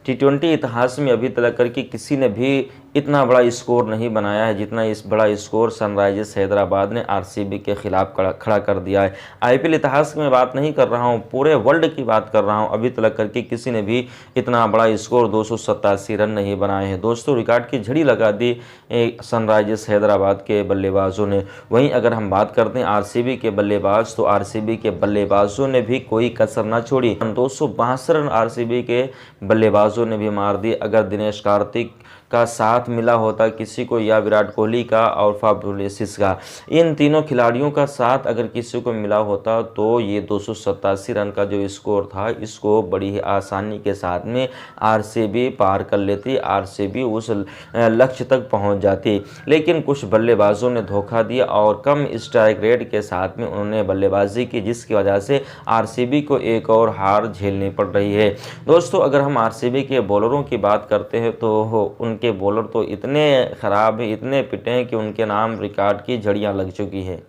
टी20 इतिहास में अभी तक करके किसी ने भी इतना बड़ा स्कोर नहीं बनाया है जितना इस बड़ा स्कोर सनराइजर्स हैदराबाद ने आरसीबी के खिलाफ खड़ा कर दिया है। आईपीएल इतिहास की मैं बात नहीं कर रहा हूँ, पूरे वर्ल्ड की बात कर रहा हूँ। अभी तक करके किसी ने भी इतना बड़ा स्कोर 287 रन नहीं बनाए हैं दोस्तों। रिकॉर्ड की झड़ी लगा दी सनराइजर्स हैदराबाद के बल्लेबाजों ने। वहीं अगर हम बात करते हैं आरसीबी के बल्लेबाज, तो आरसीबी के बल्लेबाजों ने भी कोई कसर ना छोड़ी। 262 रन आरसीबी के बल्लेबाजों ने भी मार दिए। अगर दिनेश कार्तिक का साथ मिला होता किसी को, या विराट कोहली का और फाफ डु प्लेसिस का, इन तीनों खिलाड़ियों का साथ अगर किसी को मिला होता तो ये 287 रन का जो स्कोर था इसको बड़ी ही आसानी के साथ में आरसीबी पार कर लेती, आरसीबी उस लक्ष्य तक पहुंच जाती। लेकिन कुछ बल्लेबाजों ने धोखा दिया और कम स्ट्राइक रेट के साथ में उन्होंने बल्लेबाजी की, जिसकी वजह से आरसीबी को एक और हार झेलनी पड़ रही है दोस्तों। अगर हम आरसीबी के बॉलरों की बात करते हैं तो उनके बॉलर तो इतने ख़राब हैं, इतने पिटे हैं कि उनके नाम रिकॉर्ड की झड़ियाँ लग चुकी है।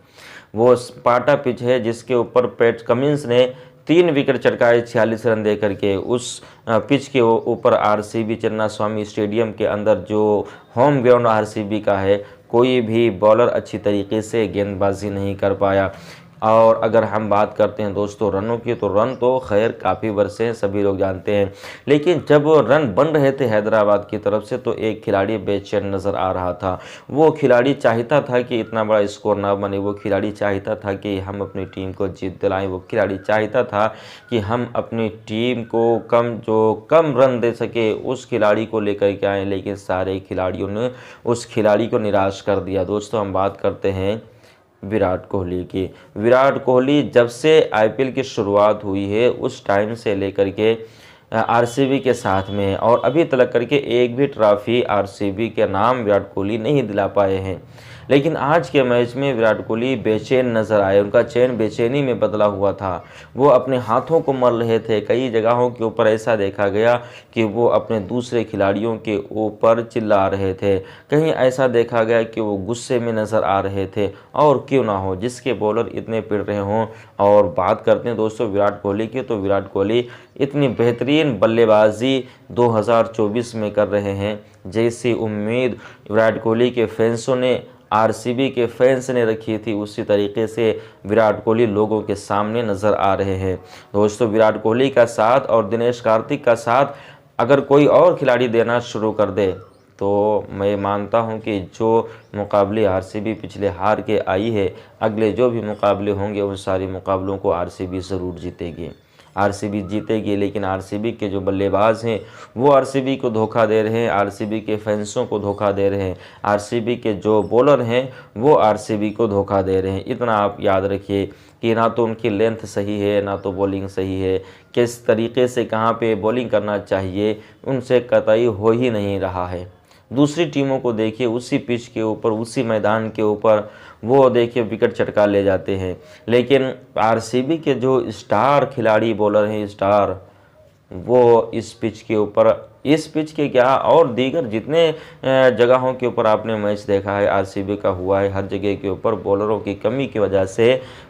वो स्पार्टा पिच है जिसके ऊपर पैट कमिंस ने 3 विकेट चटकाए 46 रन दे करके। उस पिच के ऊपर आरसीबी चिन्नास्वामी स्टेडियम के अंदर जो होम ग्राउंड आरसीबी का है, कोई भी बॉलर अच्छी तरीके से गेंदबाजी नहीं कर पाया। और अगर हम बात करते हैं दोस्तों रनों की, तो रन तो खैर काफ़ी बरसे हैं, सभी लोग जानते हैं। लेकिन जब रन बन रहे थे हैदराबाद की तरफ से तो एक खिलाड़ी बेचैन नज़र आ रहा था। वो खिलाड़ी चाहता था कि इतना बड़ा स्कोर ना बने, वो खिलाड़ी चाहता था कि हम अपनी टीम को जीत दिलाएं, वो खिलाड़ी चाहता था कि हम अपनी टीम को कम रन दे सके उस खिलाड़ी को लेकर के आए। लेकिन सारे खिलाड़ियों ने उस खिलाड़ी को निराश कर दिया दोस्तों। हम बात करते हैं विराट कोहली की। विराट कोहली जब से आईपीएल की शुरुआत हुई है उस टाइम से लेकर के आरसीबी के साथ में है, और अभी तक करके एक भी ट्रॉफी आरसीबी के नाम विराट कोहली नहीं दिला पाए हैं। लेकिन आज के मैच में विराट कोहली बेचैन नज़र आए, उनका चैन बेचैनी में बदला हुआ था। वो अपने हाथों को मल रहे थे। कई जगहों के ऊपर ऐसा देखा गया कि वो अपने दूसरे खिलाड़ियों के ऊपर चिल्ला रहे थे, कहीं ऐसा देखा गया कि वो गुस्से में नज़र आ रहे थे। और क्यों ना हो, जिसके बॉलर इतने पिट रहे हों। और बात करते हैं दोस्तों विराट कोहली की, तो विराट कोहली इतनी बेहतरीन बल्लेबाजी 2024 में कर रहे हैं, जैसी उम्मीद विराट कोहली के फैंसों ने, आरसीबी के फैंस ने रखी थी, उसी तरीके से विराट कोहली लोगों के सामने नज़र आ रहे हैं दोस्तों। विराट कोहली का साथ और दिनेश कार्तिक का साथ अगर कोई और खिलाड़ी देना शुरू कर दे तो मैं मानता हूं कि जो मुकाबले आरसीबी पिछले हार के आई है, अगले जो भी मुकाबले होंगे उन सारे मुकाबलों को आरसीबी ज़रूर जीतेगी, आरसीबी जीतेगी। लेकिन आरसीबी के जो बल्लेबाज हैं वो आरसीबी को धोखा दे रहे हैं, आरसीबी के फैंसों को धोखा दे रहे हैं, आरसीबी के जो बॉलर हैं वो आरसीबी को धोखा दे रहे हैं। इतना आप याद रखिए कि ना तो उनकी लेंथ सही है, ना तो बॉलिंग सही है, किस तरीके से कहाँ पे बॉलिंग करना चाहिए उनसे कतई हो ही नहीं रहा है। दूसरी टीमों को देखिए, उसी पिच के ऊपर, उसी मैदान के ऊपर वो देखिए विकेट चटका ले जाते हैं। लेकिन आरसीबी के जो स्टार खिलाड़ी बॉलर हैं, स्टार, वो इस पिच के ऊपर, इस पिच के क्या और दीगर जितने जगहों के ऊपर आपने मैच देखा है आरसीबी का हुआ है, हर जगह के ऊपर बॉलरों की कमी की वजह से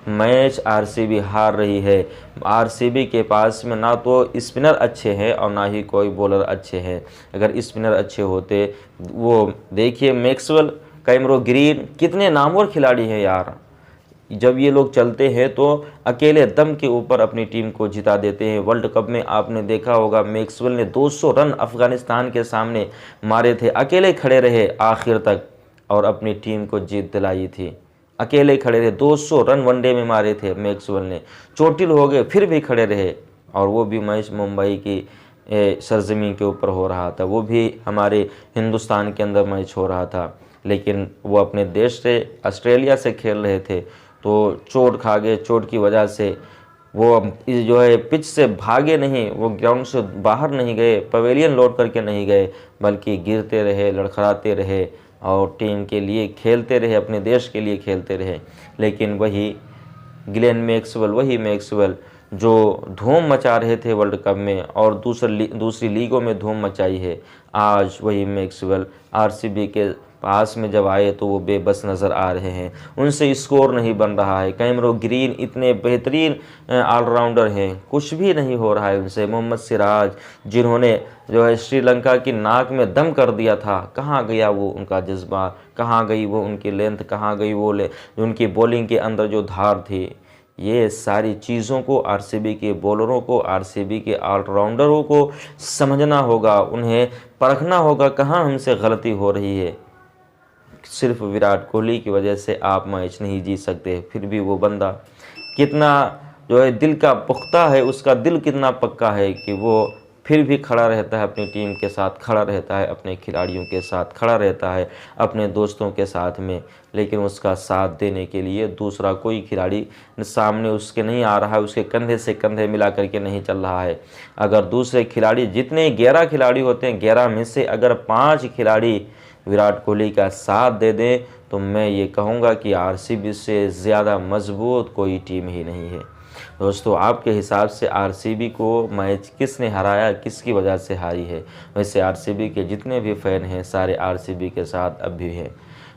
मैच आरसीबी हार रही है। आरसीबी के पास में ना तो स्पिनर अच्छे हैं और ना ही कोई बॉलर अच्छे हैं। अगर स्पिनर अच्छे होते, वो देखिए मैक्सवेल, कैमरो ग्रीन, कितने नामवर खिलाड़ी हैं यार। जब ये लोग चलते हैं तो अकेले दम के ऊपर अपनी टीम को जिता देते हैं। वर्ल्ड कप में आपने देखा होगा मैक्सवेल ने 200 रन अफगानिस्तान के सामने मारे थे, अकेले खड़े रहे आखिर तक और अपनी टीम को जीत दिलाई थी। अकेले खड़े रहे, 200 रन वनडे में मारे थे मैक्सवेल ने, चोटिल हो गए फिर भी खड़े रहे। और वो भी मैच मुंबई की सरजमीन के ऊपर हो रहा था, वो भी हमारे हिंदुस्तान के अंदर मैच हो रहा था। लेकिन वो अपने देश से, ऑस्ट्रेलिया से खेल रहे थे तो चोट खा गए। चोट की वजह से वो जो है पिच से भागे नहीं, वो ग्राउंड से बाहर नहीं गए, पवेलियन लौट करके नहीं गए, बल्कि गिरते रहे, लड़खड़ाते रहे और टीम के लिए खेलते रहे, अपने देश के लिए खेलते रहे। लेकिन वही ग्लेन मैक्सवेल, वही मैक्सवेल जो धूम मचा रहे थे वर्ल्ड कप में और दूसरी लीगों में धूम मचाई है, आज वही मैक्सवेल आरसीबी के पास में जब आए तो वो बेबस नज़र आ रहे हैं, उनसे स्कोर नहीं बन रहा है। कैमरून ग्रीन इतने बेहतरीन ऑलराउंडर हैं, कुछ भी नहीं हो रहा है उनसे। मोहम्मद सिराज जिन्होंने जो है श्रीलंका की नाक में दम कर दिया था, कहाँ गया वो उनका जज्बा, कहाँ गई वो उनकी लेंथ, कहाँ गई वो उनकी बॉलिंग के अंदर जो धार थी। ये सारी चीज़ों को आरसीबी के बॉलरों को, आरसीबी के ऑलराउंडरों को समझना होगा, उन्हें परखना होगा कहाँ हमसे गलती हो रही है। सिर्फ विराट कोहली की वजह से आप मैच नहीं जीत सकते। फिर भी वो बंदा कितना जो है दिल का पुख्ता है, उसका दिल कितना पक्का है कि वो फिर भी खड़ा रहता है, अपनी टीम के साथ खड़ा रहता है, अपने खिलाड़ियों के साथ खड़ा रहता है, अपने दोस्तों के साथ में। लेकिन उसका साथ देने के लिए दूसरा कोई खिलाड़ी सामने उसके नहीं आ रहा है, उसके कंधे से कंधे मिला करके नहीं चल रहा है। अगर दूसरे खिलाड़ी, जितने 11 खिलाड़ी होते हैं, 11 में से अगर 5 खिलाड़ी विराट कोहली का साथ दे दें तो मैं ये कहूँगा कि आरसीबी से ज़्यादा मजबूत कोई टीम ही नहीं है। दोस्तों, आपके हिसाब से आरसीबी को मैच किसने हराया, किसकी वजह से हारी है? वैसे आरसीबी के जितने भी फ़ैन हैं सारे आरसीबी के साथ अब भी हैं।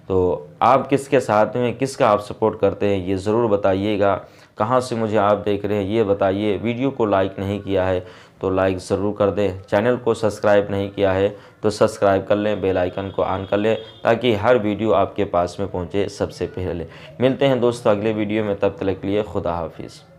तो आप किसके साथ में, किसका आप सपोर्ट करते हैं ये ज़रूर बताइएगा। कहाँ से मुझे आप देख रहे हैं ये बताइए। वीडियो को लाइक नहीं किया है तो लाइक ज़रूर कर दें। चैनल को सब्सक्राइब नहीं किया है तो सब्सक्राइब कर लें, बेल आइकन को ऑन कर लें ताकि हर वीडियो आपके पास में पहुंचे सबसे पहले। मिलते हैं दोस्तों अगले वीडियो में, तब तक के लिए खुदा हाफिज़।